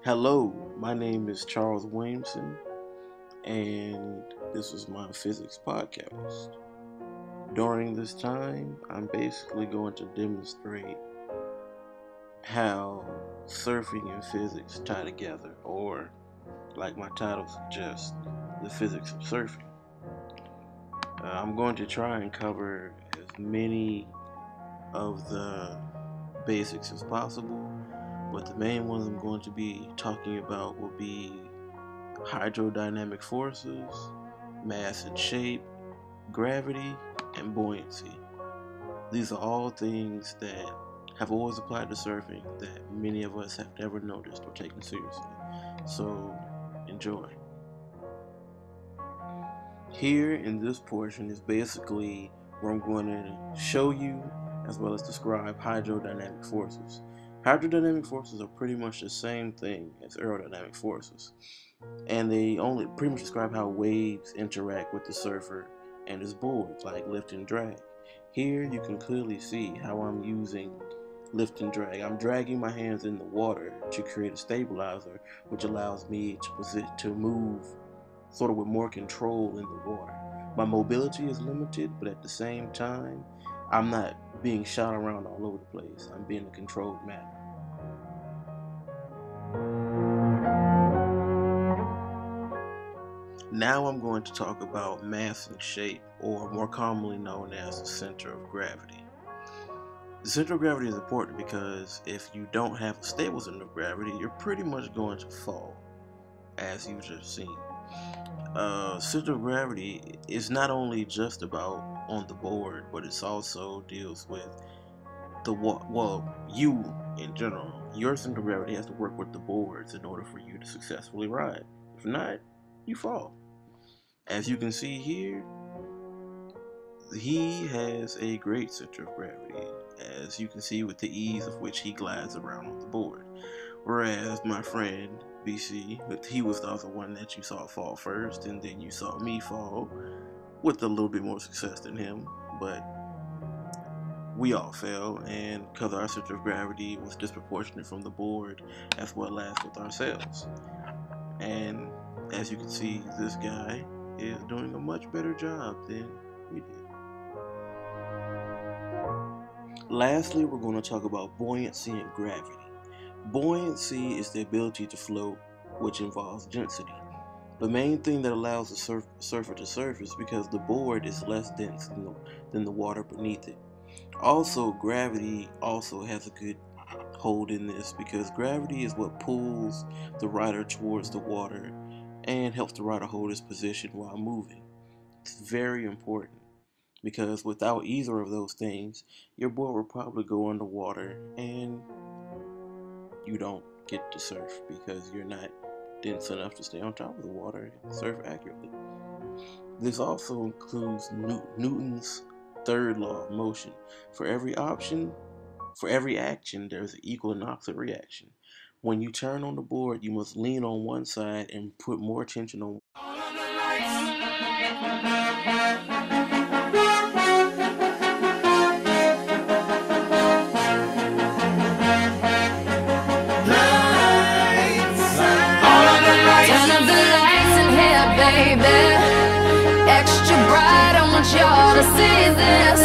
Hello, my name is Charles Williamson, and this is my physics podcast. During this time, I'm basically going to demonstrate how surfing and physics tie together, or, like my title suggests, the physics of surfing. I'm going to try and cover as many of the basics as possible, but the main ones I'm going to be talking about will be hydrodynamic forces, mass and shape, gravity, and buoyancy. These are all things that have always applied to surfing that many of us have never noticed or taken seriously. So, enjoy. Here in this portion is basically where I'm going to show you as well as describe hydrodynamic forces. Hydrodynamic forces are pretty much the same thing as aerodynamic forces, and they only pretty much describe how waves interact with the surfer and his boards, like lift and drag. Here you can clearly see how I'm using lift and drag. I'm dragging my hands in the water to create a stabilizer, which allows me to move sort of with more control in the water. My mobility is limited, but at the same time, I'm not being shot around all over the place. I'm being in a controlled manner. Now I'm going to talk about mass and shape, or more commonly known as the center of gravity. The center of gravity is important because if you don't have a stable center of gravity, you're pretty much going to fall, as you've just seen. Center of gravity is not only just about on the board, but it also deals with you in general. Your center of gravity has to work with the boards in order for you to successfully ride. If not, you fall. As you can see here, he has a great center of gravity, as you can see with the ease of which he glides around on the board. Whereas my friend BC, he was the other one that you saw fall first, and then you saw me fall with a little bit more success than him, but we all fell, and because our center of gravity was disproportionate from the board as well as with ourselves. And as you can see, this guy is doing a much better job than we did. Lastly, we're going to talk about buoyancy and gravity. Buoyancy is the ability to float, which involves density. The main thing that allows the surfer to surf is because the board is less dense than the water beneath it. Also, gravity also has a good hold in this, because gravity is what pulls the rider towards the water and helps the rider hold his position while moving. It's very important, because without either of those things, your board will probably go underwater and you don't get to surf because you're not dense enough to stay on top of the water and surf accurately. This also includes Newton's third law of motion. For every action, there's an equal and opposite reaction. When you turn on the board, you must lean on one side and put more tension on. Baby, extra bright, I want y'all to see this.